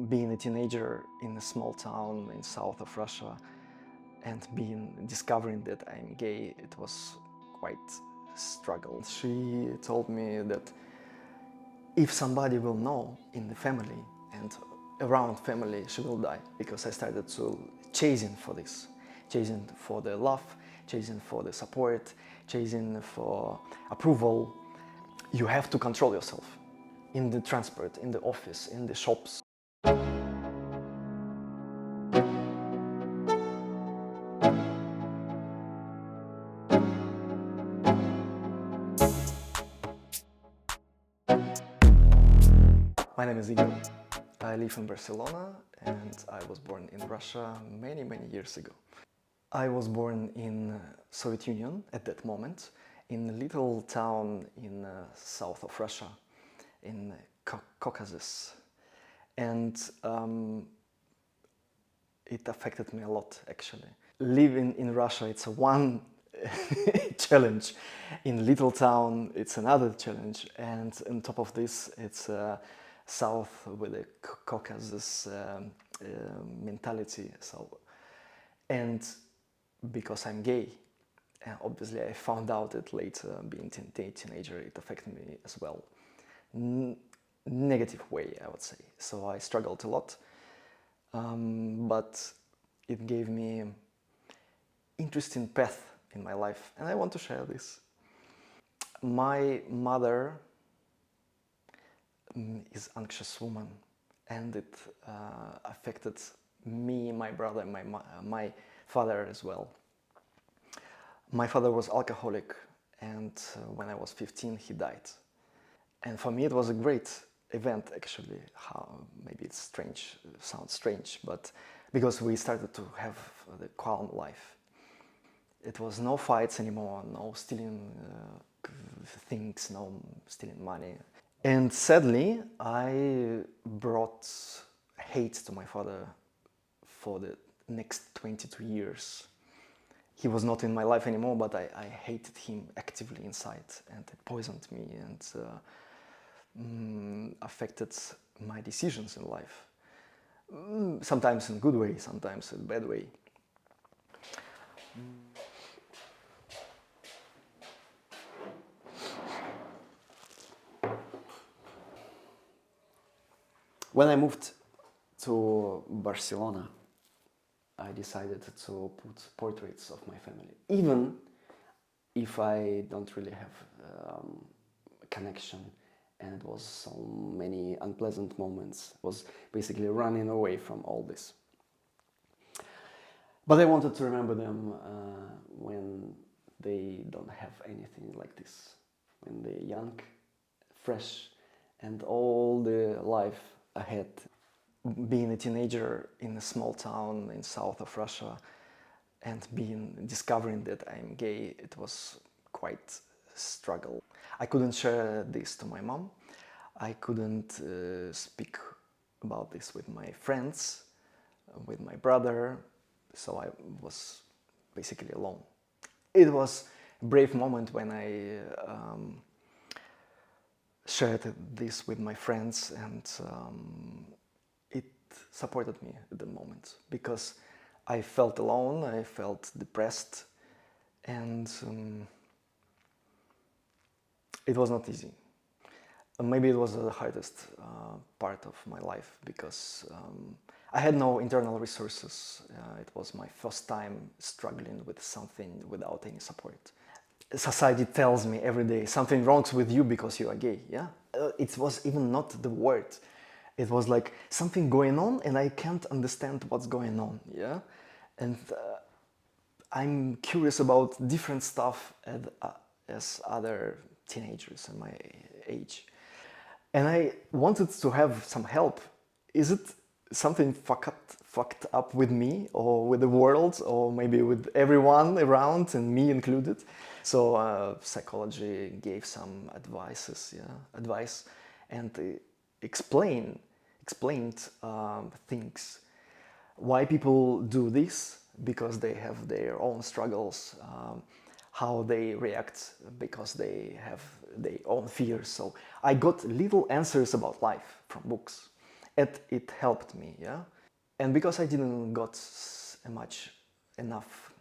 being a teenager in a small town in south of Russia and discovering that I'm gay, it was quite a struggle. She told me that if somebody will know in the family and around family, she will die, because I started to chasing for this, chasing for the love, chasing for the support, chasing for approval. You have to control yourself in the transport, in the office, in the shops. My name is Igor. I live in Barcelona and I was born in Russia many years ago. I was born in Soviet Union at that moment, in a little town in south of Russia, in Caucasus. And it affected me a lot, actually. Living in Russia, it's a one challenge. In little town, it's another challenge. And on top of this, it's south with the Caucasus mentality. And because I'm gay, obviously I found out it later, being a teenager, it affected me as well. Negative way, I would say. So I struggled a lot, but it gave me interesting path in my life, and I want to share this. My mother is anxious woman, and it affected me, my brother, my father as well. My father was alcoholic, and when I was 15 he died. And for me it was a great event, actually. Maybe it's strange, sounds strange, but because we started to have the calm life. It was no fights anymore, no stealing things, no stealing money. And sadly, I brought hate to my father for the next 22 years. He was not in my life anymore, but I hated him actively inside, and it poisoned me and affected my decisions in life. Sometimes in a good way, sometimes in a bad way. When I moved to Barcelona, I decided to put portraits of my family, even if I don't really have a connection, and it was so many unpleasant moments. It was basically running away from all this. But I wanted to remember them when they don't have anything like this, when they're young, fresh, and all the life ahead. Being a teenager in a small town in south of Russia and discovering that I'm gay, it was quite a struggle. I couldn't share this to my mom. I couldn't speak about this with my friends, with my brother, so I was basically alone. It was a brave moment when I shared this with my friends, and it supported me at the moment, because I felt alone, I felt depressed, and it was not easy. Maybe it was the hardest part of my life, because I had no internal resources. It was my first time struggling with something without any support. Society tells me every day, something wrong's with you because you are gay, yeah? It was even not the word. It was like something going on and I can't understand what's going on, yeah? And I'm curious about different stuff as other teenagers in my age. And I wanted to have some help. Is it something fucked up with me or with the world or maybe with everyone around and me included? So psychology gave some advice and explained things. Why people do this, because they have their own struggles, how they react because they have their own fears. So I got little answers about life from books. it helped me, yeah. And because I didn't got enough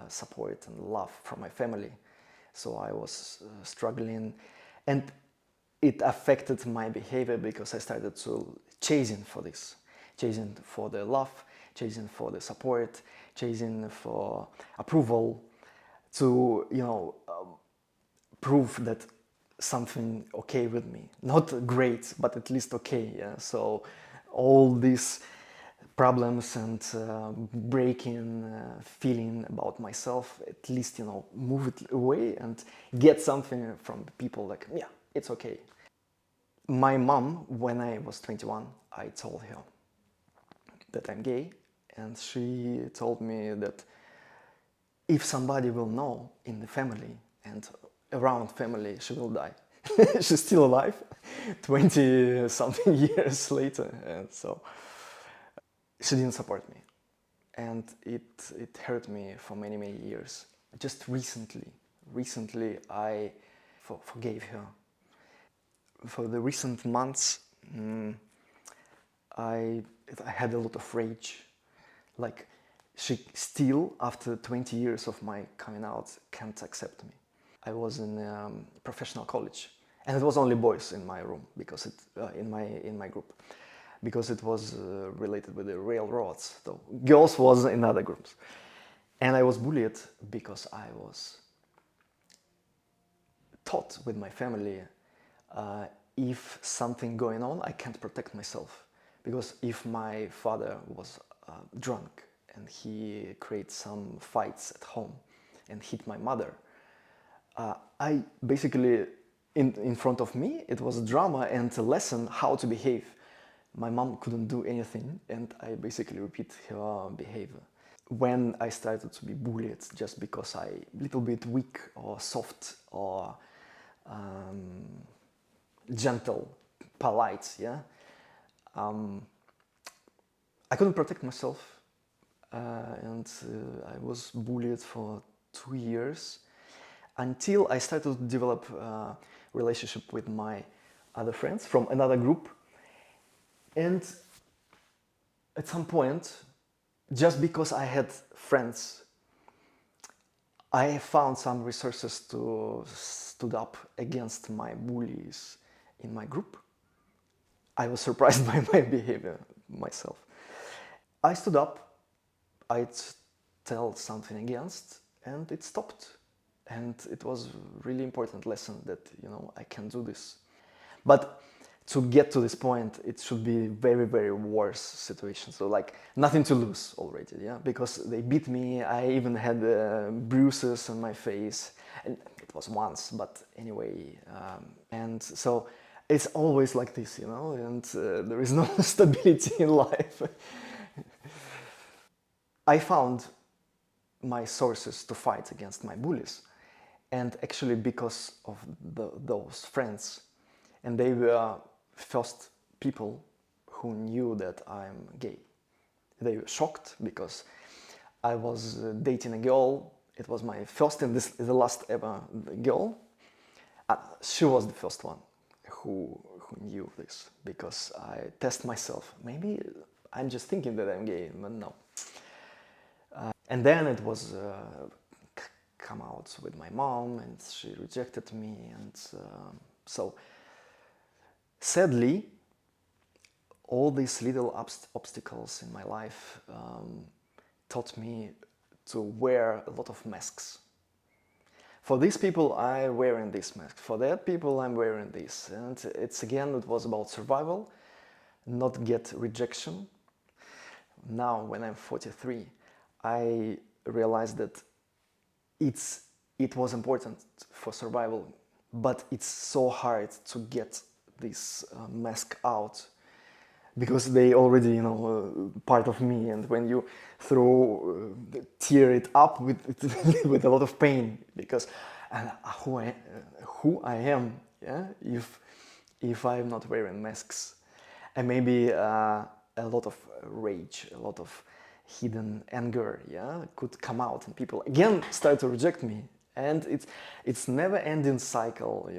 support and love from my family, so I was struggling, and it affected my behavior because I started to chasing for this, chasing for the love, chasing for the support, chasing for approval, to prove that something okay with me, not great, but at least okay. Yeah. So all these problems and breaking feeling about myself, at least move it away and get something from people like, yeah, it's okay. My mom, when I was 21, I told her that I'm gay, and she told me that if somebody will know in the family and around family, she will die. She's still alive 20 something years later, and so she didn't support me, and it hurt me for many years. Just recently I forgave her. For the recent months, I had a lot of rage. Like, she still, after 20 years of my coming out, can't accept me. I was in professional college, and it was only boys in my room because in my group, because it was related with the railroads. So girls was in other groups, and I was bullied because I was taught with my family, if something going on, I can't protect myself, because if my father was drunk and he created some fights at home and hit my mother, I basically, in front of me, it was a drama and a lesson how to behave. My mom couldn't do anything, and I basically repeat her behavior. When I started to be bullied just because I little bit weak or soft or gentle, polite, yeah, I couldn't protect myself, and I was bullied for 2 years until I started to develop a relationship with my other friends from another group. And at some point, just because I had friends, I found some resources to stood up against my bullies in my group. I was surprised by my behavior myself. I stood up, I'd tell something against, and it stopped. And it was a really important lesson that, I can do this. But to get to this point, it should be very worse situation. So like nothing to lose already, yeah? Because they beat me, I even had bruises on my face. And it was once, but anyway. And so it's always like this, and there is no stability in life. I found my sources to fight against my bullies, and actually because of those friends, and they were first people who knew that I'm gay. They were shocked because I was dating a girl. It was my first and the last ever girl. She was the first one who knew this, because I test myself. Maybe I'm just thinking that I'm gay, but no. And then it was come out with my mom, and she rejected me, and so sadly, all these little obstacles in my life taught me to wear a lot of masks. For these people, I'm wearing this mask. For that people, I'm wearing this. And it was about survival, not get rejection. Now, when I'm 43, I realized that it was important for survival, but it's so hard to get this mask out, because they already, part of me, and when you tear it up with with a lot of pain, because who I am, yeah, if I'm not wearing masks, and maybe a lot of rage, a lot of hidden anger, yeah, could come out, and people again start to reject me, And it's never ending cycle,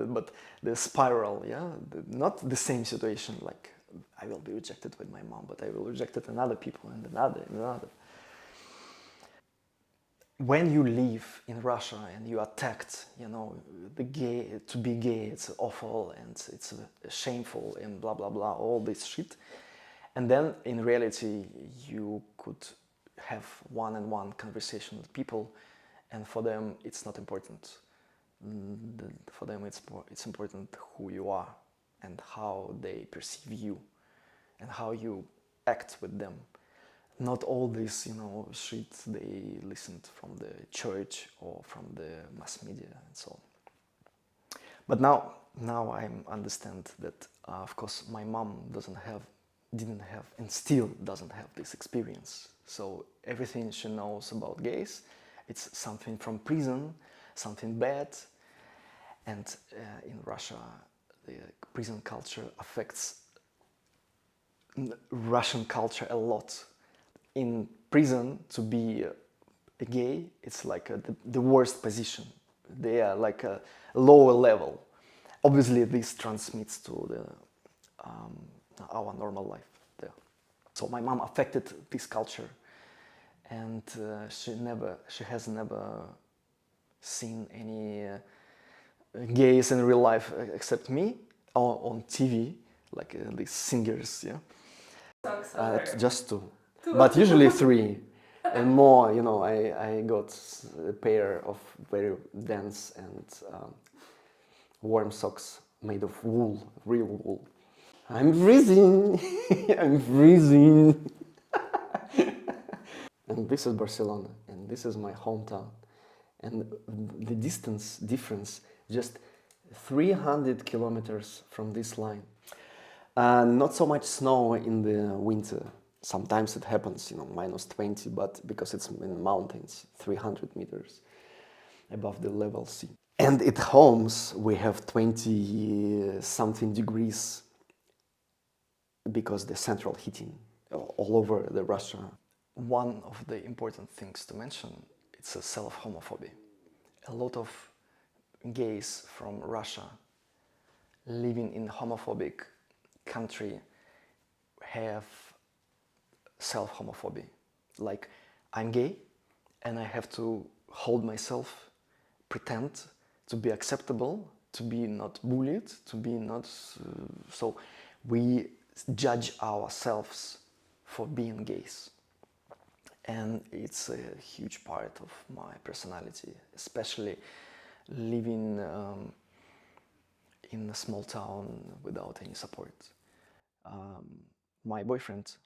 but the spiral, yeah, not the same situation, like I will be rejected with my mom, but I will reject it in other people and another. When you live in Russia and you attacked, the gay, to be gay, it's awful and it's shameful and blah blah blah, all this shit. And then in reality, you could have one-on-one conversation with people, and for them it's not important. For them it's important who you are and how they perceive you and how you act with them. Not all this, shit they listened from the church or from the mass media and so on. But now I understand that, of course, my mom didn't have, and still doesn't have this experience. So everything she knows about gays, it's something from prison, something bad. And in Russia, the prison culture affects Russian culture a lot. In prison, to be a gay, it's like the worst position. They are like a lower level. Obviously, this transmits to our normal life there. So my mom affected this culture, and she has never seen any gays in real life except me, or on TV, like these singers, yeah. Just two, but usually three. And more, I got a pair of very dense and warm socks made of wool, real wool. I'm freezing. I'm freezing. And this is Barcelona, and this is my hometown. And the difference, just 300 kilometers from this line. Not so much snow in the winter. Sometimes it happens, minus 20, but because it's in mountains, 300 meters above the level sea. And at homes, we have 20 something degrees because the central heating all over the Russia. One of the important things to mention, it's a self-homophobia. A lot of gays from Russia living in homophobic country have self-homophobia. Like, I'm gay and I have to hold myself, pretend to be acceptable, to be not bullied, to be not... so we judge ourselves for being gays. And it's a huge part of my personality, especially living in a small town without any support. My boyfriend,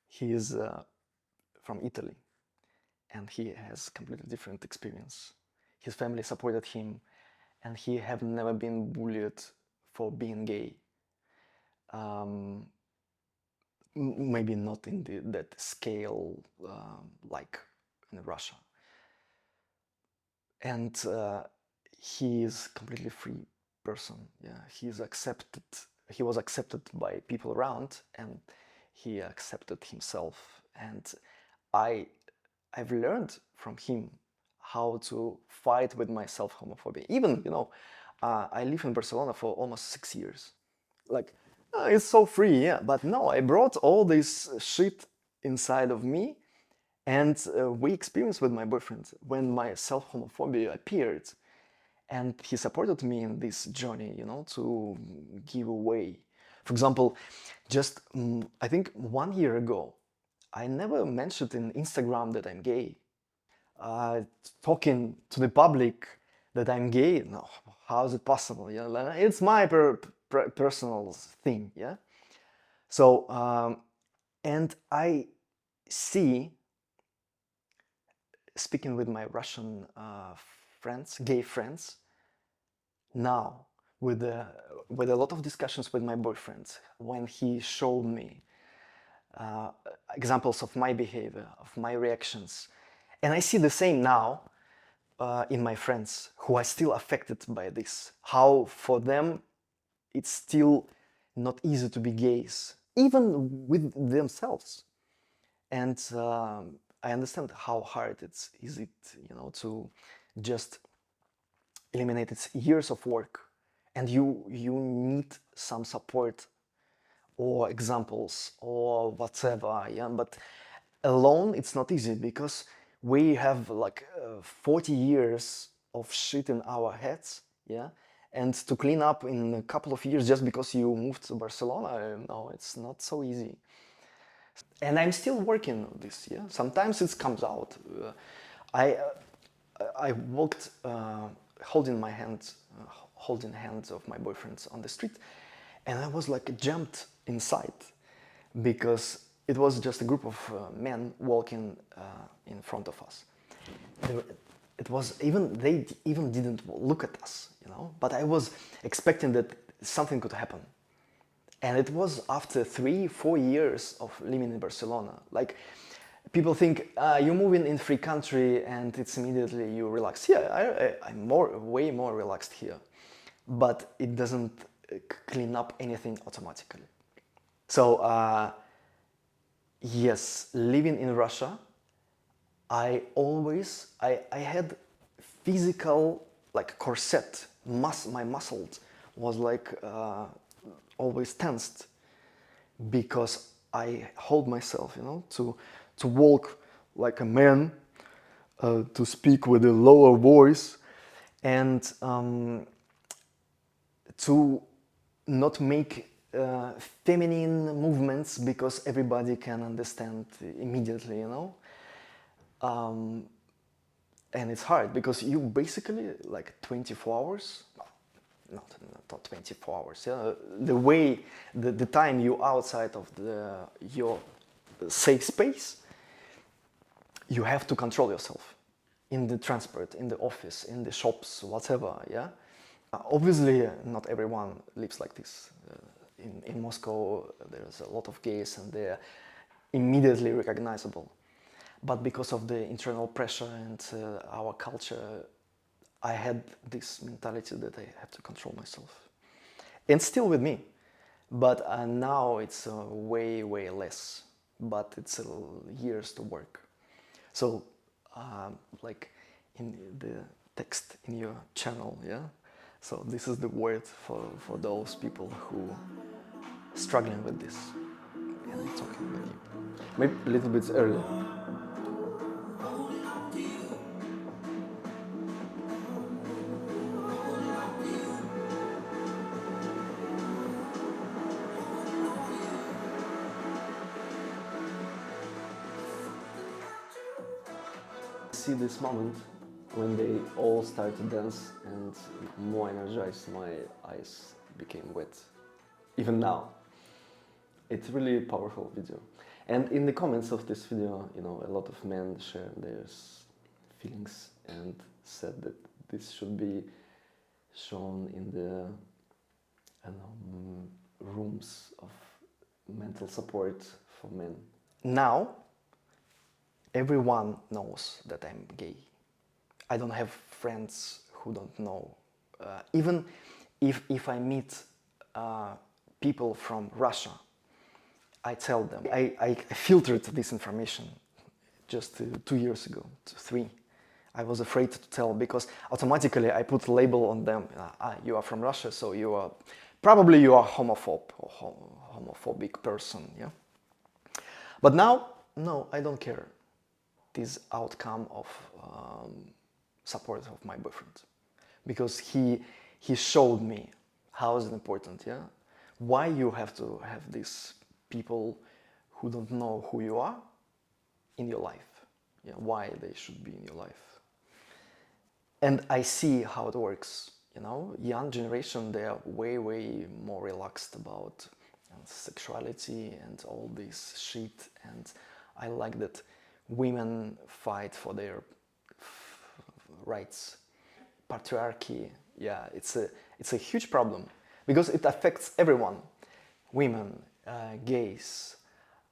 he is from Italy, and he has completely different experience. His family supported him, and he have never been bullied for being gay. Maybe not in that scale like in Russia. And he is completely free person. Yeah, he was accepted by people around, and he accepted himself. And I've learned from him how to fight with my self-homophobia. Even, I live in Barcelona for almost 6 years. Like, it's so free, yeah. But no, I brought all this shit inside of me, and we experienced with my boyfriend when my self-homophobia appeared, and he supported me in this journey, to give away. For example, just I think 1 year ago, I never mentioned in Instagram that I'm gay. Talking to the public that I'm gay, no, how is it possible? Yeah, it's my personal thing, yeah. So, and I see, speaking with my Russian friends, gay friends, now with a lot of discussions with my boyfriend, when he showed me examples of my behavior, of my reactions, and I see the same now in my friends who are still affected by this. How for them it's still not easy to be gays, even with themselves. And I understand how hard is it, to just eliminate its years of work, and you need some support or examples or whatever, yeah. But alone, it's not easy because we have like 40 years of shit in our heads, yeah. And to clean up in a couple of years just because you moved to Barcelona, no, it's not so easy. And I'm still working on this, yeah. Sometimes it comes out. I I walked holding my hands, holding hands of my boyfriends on the street, and I was like jumped inside because it was just a group of men walking in front of us. It was even they even didn't look at us, But I was expecting that something could happen. And it was after 3-4 years of living in Barcelona. Like, people think you're moving in free country and it's immediately you relax. Yeah, I'm way more relaxed here, but it doesn't clean up anything automatically. So yes, living in Russia, I had physical like corset. My muscles was like always tensed because I hold myself, to walk like a man, to speak with a lower voice, and to not make feminine movements because everybody can understand immediately, and it's hard because you basically like 24 hours, not 24 hours, yeah, the time you outside of your safe space, you have to control yourself in the transport, in the office, in the shops, whatever, yeah. Obviously, not everyone lives like this. In Moscow, there's a lot of gays and they're immediately recognizable. But because of the internal pressure and our culture, I had this mentality that I have to control myself. And still with me. But now it's way, way less. But it's years to work. So, like in the text in your channel, yeah? So this is the word for those people who are struggling with this. And I'm talking with you. Maybe a little bit earlier. See this moment when they all started to dance and more energized, my eyes became wet. Even now. It's really a powerful video. And in the comments of this video, a lot of men shared their feelings and said that this should be shown in the rooms of mental support for men. Now, everyone knows that I'm gay. I don't have friends who don't know. Even if I meet people from Russia, I tell them. I filtered this information just 2 years ago, 3. I was afraid to tell because automatically I put a label on them. You are from Russia, so you are homophobe or homophobic person, yeah. But now, no, I don't care. This outcome of support of my boyfriend, because he showed me how is it important, yeah. Why you have to have these people who don't know who you are in your life, yeah. Why they should be in your life. And I see how it works, young generation, they are way more relaxed about sexuality and all this shit. And I like that women fight for their rights. Patriarchy, yeah, it's a huge problem because it affects everyone. Women, gays,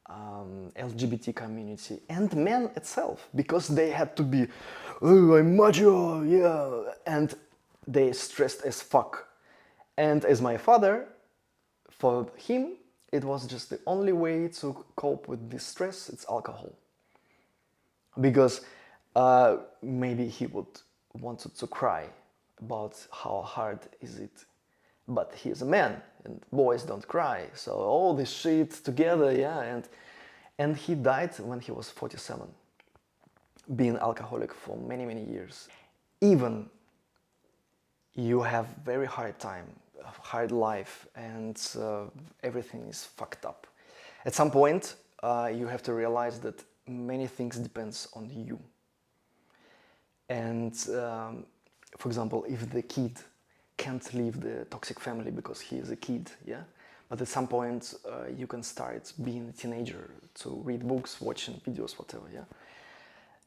LGBT community, and men itself, because they had to be, oh, I'm macho, yeah, and they stressed as fuck. And as my father, for him, it was just the only way to cope with this stress, it's alcohol. because maybe he would wanted to cry about how hard is it, but he's a man and boys don't cry, so all this shit together, yeah, and he died when he was 47, being alcoholic for many years. Even you have very hard time, hard life, and everything is fucked up. At some point, you have to realize that many things depends on you. And for example, if the kid can't leave the toxic family because he is a kid, yeah, but at some point you can start being a teenager to read books, watching videos, whatever, yeah,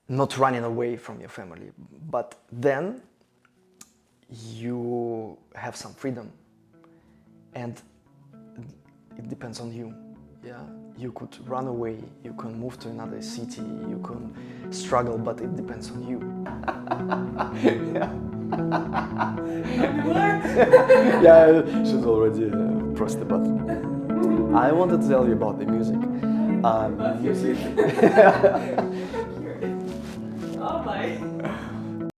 not running away from your family, but then you have some freedom, and it depends on you. Yeah, you could run away, you can move to another city, you can struggle, but it depends on you. Yeah, she's already pressed the button. I wanted to tell you about the music. Music. Oh my.